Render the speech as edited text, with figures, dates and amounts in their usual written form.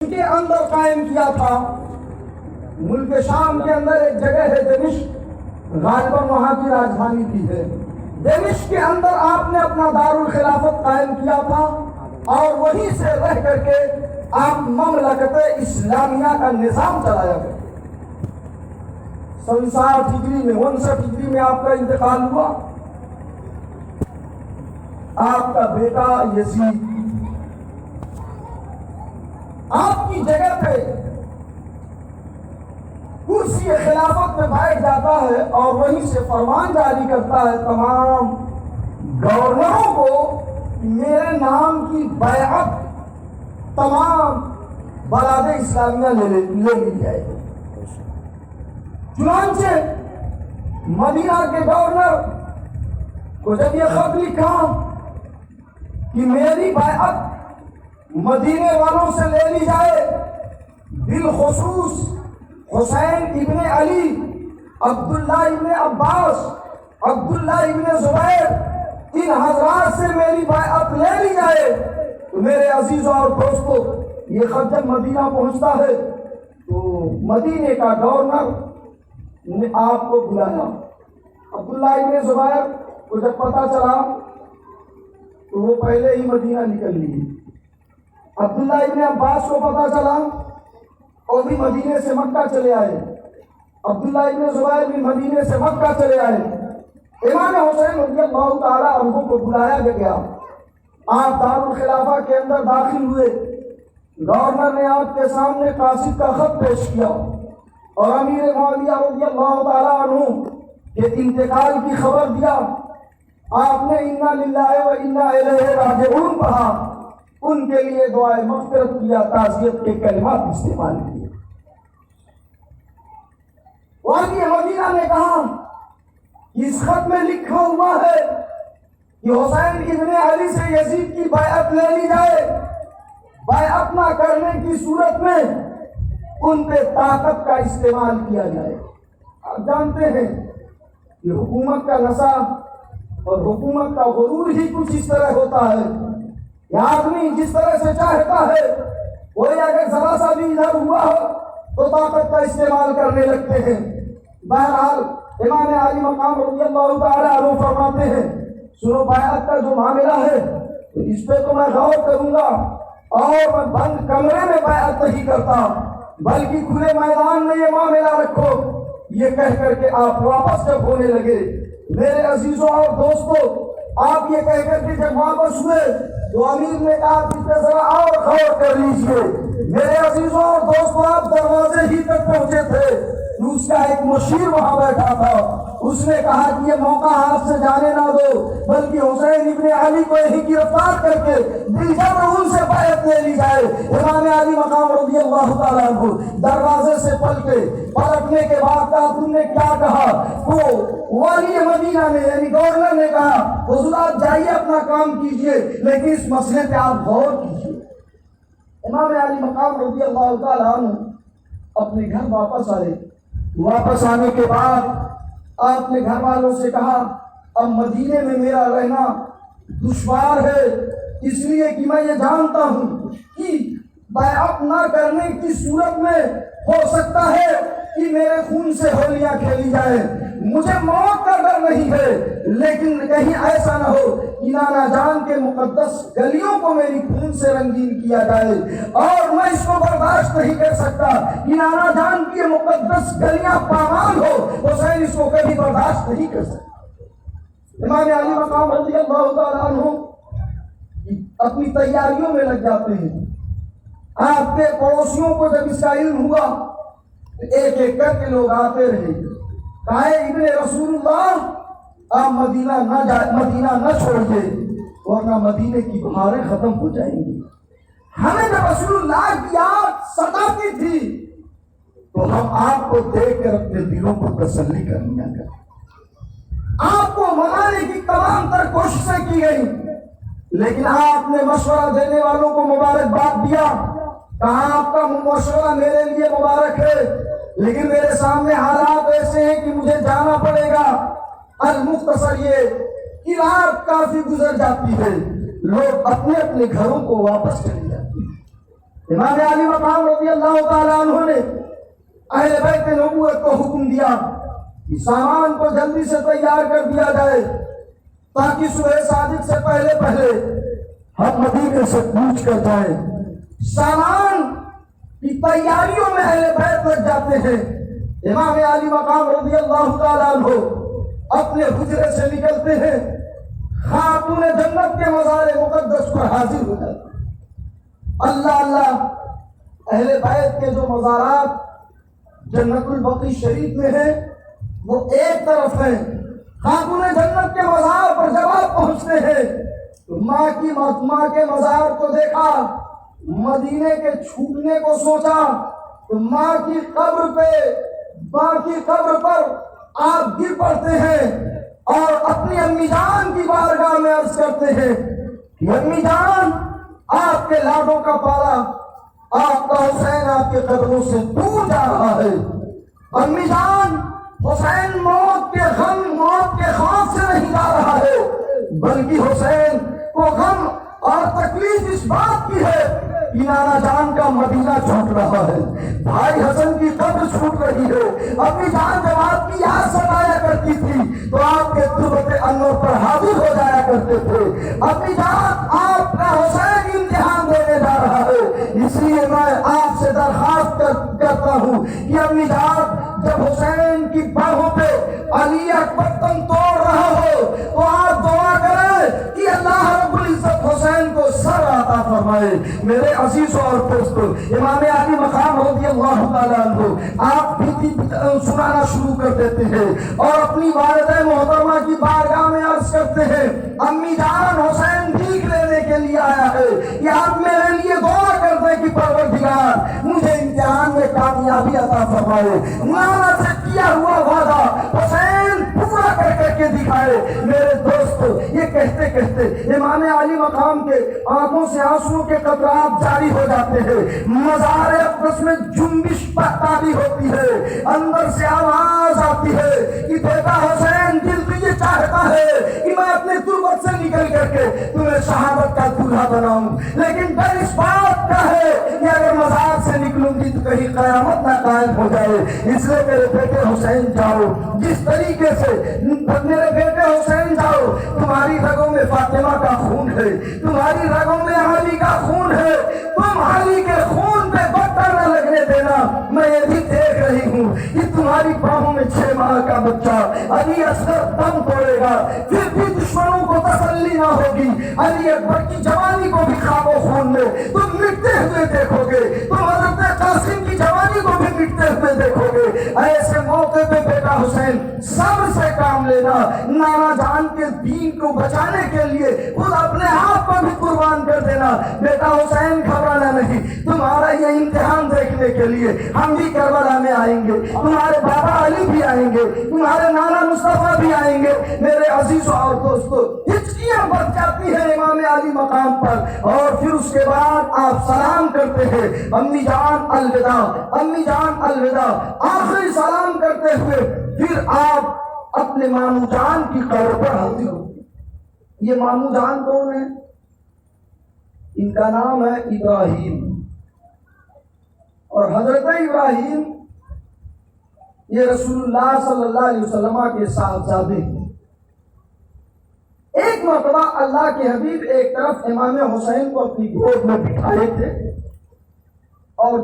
کے اندر قائم کیا تھا۔ ملک شام کے اندر ایک جگہ ہے دمشق، غالباً وہاں کی راجدھانی کی ہے۔ دمشق کے اندر آپ نے اپنا دارالخلافت قائم کیا تھا اور وہیں سے رہ کر کے آپ مملکت اسلامیہ کا نظام چلایا گیا۔ 67 ہجری میں 59 ہجری میں آپ کا انتقال ہوا۔ آپ کا بیٹا یزید آپ کی جگہ پہ کرسی خلافت میں بیٹھ جاتا ہے اور وہیں سے فرمان جاری کرتا ہے تمام گورنروں کو میرے نام کی بیعت تمام بلاد اسلامیہ لے لی جائے گی۔ چنانچہ مدینہ کے گورنر کو جب یہ خط لکھا کہ میری بیعت مدینے والوں سے لے لی جائے، بالخصوص حسین ابن علی، عبداللہ ابن عباس، عبداللہ ابن زبیر، ان حضرات سے میری بیعت لے لی جائے، تو میرے عزیزوں اور دوستوں یہ خط جب مدینہ پہنچتا ہے تو مدینے کا گورنر نے آپ کو بلایا۔ عبداللہ ابن زبیر کو جب پتا چلا تو وہ پہلے ہی مدینہ نکل لیے۔ عبداللہ ابن عباس کو پتا چلا اور بھی مدینے سے مکہ چلے آئے۔ عبداللہ ابن زبیر بھی مدینے سے مکہ چلے آئے۔ امام حسین رضی اللہ تعالیٰ عنہ کو بلایا گیا۔ آپ دارالخلافہ کے اندر داخل ہوئے۔ گورنر نے آپ کے سامنے قاصد کا خط پیش کیا اور امیر معاویہ رضی اللہ تعالیٰ عنہ کے انتقال کی خبر دیا۔ آپ نے انا للہ و انا الیہ راجعون پڑھا، ان کے لیے دعائے مغفرت کیا، تعزیت کے کلمات استعمال کیے۔ واقعی مدینہ نے کہا اس خط میں لکھا ہوا ہے کہ حسین ابن علی سے یزید کی بیعت لے لی جائے، بیعت نہ کرنے کی صورت میں ان پہ طاقت کا استعمال کیا جائے۔ آپ جانتے ہیں کہ حکومت کا نشہ اور حکومت کا غرور ہی کچھ اس طرح ہوتا ہے کہ آدمی جس طرح سے چاہتا ہے وہی اگر ذرا سا بھی ادھر ہوا ہو تو طاقت کا استعمال کرنے لگتے ہیں۔ بہرحال امام علی مقام رضی اللہ تعالیٰ عنہ فرماتے ہیں سنو بیعت کا جو معاملہ ہے تو اس پہ تو میں غور کروں گا اور میں بند کمرے میں بیعت نہیں کرتا بلکہ کھلے میدان میں یہ معاملہ رکھو۔ یہ کہہ کر کے آپ واپس جب ہونے لگے، میرے عزیزوں اور دوستوں آپ یہ کہہ کر کے جب واپس ہوئے تو امیر نے کہا کہ اس پہ ذرا اور غور کر لیجئے۔ میرے عزیزوں اور دوستوں آپ دروازے ہی تک پہنچے تھے، اس کا ایک مشیر وہاں بیٹھا تھا، اس نے کہا کہ یہ موقع ہاتھ سے جانے نہ دو بلکہ حسین ابن علی کو یہی گرفتار کر کے بالجبر ان سے بیعت لے لی جائے۔ امام علی مقام رضی اللہ تعالیٰ عنہ دروازے سے پلٹنے کے بعد کہا تم نے کیا کہا؟ تو والی مدینہ نے یعنی گورنر نے کہا حضور آپ جائیے اپنا کام کیجئے لیکن اس مسئلے پہ آپ غور کیجئے۔ امام علی مقام رضی اللہ تعالیٰ عنہ اپنے گھر واپس آئے۔ واپس آنے کے بعد آپ نے گھر والوں سے کہا اب مدینے میں میرا رہنا دشوار ہے، اس لیے کہ میں یہ جانتا ہوں کہ بیعت نہ کرنے کی صورت میں ہو سکتا ہے کہ میرے خون سے ہولیاں کھیلی جائے، مجھے موت کا ڈر نہیں ہے لیکن کہیں ایسا نہ ہو کہ نانا جان کے مقدس گلیوں کو میری خون سے رنگین کیا جائے، اور میں اس کو برداشت نہیں کر سکتا کہ نانا جان کی مقدس گلیاں پامال ہو، حسین اس کو کبھی برداشت نہیں کر سکتا۔ امام علی مقام رضی اللہ تعالیٰ عنہ اپنی تیاریوں میں لگ جاتے ہیں۔ آپ کے پڑوسیوں کو جب اس کا علم ہوا ایک ایک کر کے لوگ آتے رہے، کہا ابن رسول اللہ آپ مدینہ نہ چھوڑیے ورنہ مدینے کی بہاریں ختم ہو جائیں گی۔ ہمیں جب رسول اللہ کی یاد ستاتی تھی تو ہم آپ کو دیکھ کر اپنے دلوں کو تسلی کر لیا کرتے، آپ کو منانے کی تمام تر کوششیں کی گئی لیکن آپ نے مشورہ دینے والوں کو مبارکباد دیا، کہا آپ کا مشورہ میرے لیے مبارک ہے لیکن میرے سامنے حالات ایسے ہیں کہ مجھے جانا پڑے گا۔ المختصر یہ کہ رات کافی گزر جاتی ہے، لوگ اپنے اپنے گھروں کو واپس چلے جاتے ہیں۔ امام علی مقام رضی اللہ تعالیٰ عنہ نے اہل بیت نبوت کو حکم دیا کہ سامان کو جلدی سے تیار کر دیا جائے تاکہ صبح صادق سے پہلے ہم مدینے سے کوچ کر جائیں۔ سامان کی تیاریوں میں اہل بیت لگ جاتے ہیں۔ امام علی مقام رضی اللہ تعالیٰ عنہ اپنے حجرے سے نکلتے ہیں، خاتون جنت کے مزار مقدس پر حاضر ہو جاتے ہیں۔ اللہ اللہ، اہل بیت کے جو مزارات جنت البقیع شریف میں ہیں وہ ایک طرف ہیں، خاتون جنت کے مزار پر جب آپ پہنچتے ہیں تو ماں کے مزار کو دیکھا، مدینے کے چھوٹنے کو سوچا تو ماں کی قبر پر آپ گر پڑتے ہیں اور اپنی امی جان کی بارگاہ میں عرض کرتے ہیں کہ امی جان، آپ کے لاڈوں کا پالا، آپ کا حسین آپ کے قدموں سے دور جا رہا ہے۔ امی جان، حسین موت کے خوف سے نہیں جا رہا ہے، بلکہ حسین کو غم اور تکلیف اس بات کی ہے کہ نانا جان کا مدینہ چھوٹ رہا ہے، بھائی حسن کی قبر چھوٹ رہی ہے۔ امی جان جب آپ کی یاد ستایا کرتی تھی تو آپ کے تربت انور پر حاضر ہو جایا کرتے تھے۔ امی جان، آپ کا حسین امتحان دینے جا رہا ہے، اس لیے میں آپ سے درخواست کرتا ہوں کہ امی جان، جب حسین کی باہوں پہ علی اکبر تم توڑ رہا ہو تو آپ دعا کریں کہ اللہ رب العزت حسین کو سر عطا فرمائے۔ میرے عزیزوں اور دوستوں، امام علی مقام رضی اللہ تعالیٰ عنہ آپ بھی سنانا شروع کر دیتے ہیں اور اپنی والدہ محترمہ کی بارگاہ میں عرض کرتے ہیں، امی جان، حسین بھیک لینے کے لیے آیا ہے، کہ آپ میرے لیے دعا کر دیں کہ پروردگار مجھے امتحان میں کامیابی عطا فرمائے۔ نانا سے کیا ہوا وعدہ حسین پورا کر کے دکھائے۔ میرے دوستو، یہ کہتے کہتے امام علی مقام کے آنکھوں سے آنسو کے قطرات جاری ہو جاتے ہیں، مزار اقدس میں جنبش تاری ہوتی ہے، اندر سے آواز آتی ہے کہ بیٹا حسین، دل تو یہ چاہتا ہے کہ میں اپنے تربت سے نکل کر کے تمہیں شہادت کا دولہا بناؤں، لیکن ڈر اس بات کا ہے کہ اگر مزار سے نکلوں گی تو کہیں قیامت نہ قائم ہو جائے، اس لیے میرے بیٹے حسین جاؤ، جس طریقے سے میرے بیٹے حسین جاؤ، تمہاری رگوں میں فاطمہ کا خون ہے، تمہاری رگوں میں علی کا خون ہے، تم علی کے خون پہ بٹر نہ لگنے دینا۔ میں یہ بھی دیکھ رہی ہوں کہ تمہاری باہوں میں 6 ماہ کا بچہ علی اصغر دم توڑے گا، پھر بھی دشمنوں کو تسلی نہ ہوگی، علی اکبر کی جوانی کو بھی خواب و خون میں تم مٹتے ہوئے دیکھو گے، تم حضرت قاسم کی جوانی کو بھی مٹتے ہوئے دیکھو گے۔ ایسے موقع پہ بیٹا حسین صبر سے کام لینا، نانا جان کے دین کو بچانے کے لیے خود اپنے آپ کو بھی قربان کر دینا۔ بیٹا حسین، گھبرانا نہیں، تمہارا یہ امتحان دیکھنے کے لیے ہم بھی کربلا میں آئیں گے، تمہارے بابا علی بھی آئیں گے، تمہارے نانا مصطفیٰ بھی آئیں گے۔ میرے عزیزوں اور دوستوں، ہچکیاں بچ جاتی ہیں امام علی مقام پر اور پھر اس کے بعد آپ سلام کرتے ہیں، امی جان الوداع، امی جان الوداع، آخری سلام کرتے ہوئے پھر آپ اپنے مامو جان کی قبر پر حاضر ہوتے ہیں۔ یہ مامو جان کون ہے؟ ان کا نام ہے ابراہیم، اور حضرت ابراہیم یہ رسول اللہ صلی اللہ علیہ وسلم کے صاحبزادے ہیں۔ ایک مرتبہ اللہ کے حبیب ایک طرف امام حسین کو اپنی گود میں بٹھائے تھے اور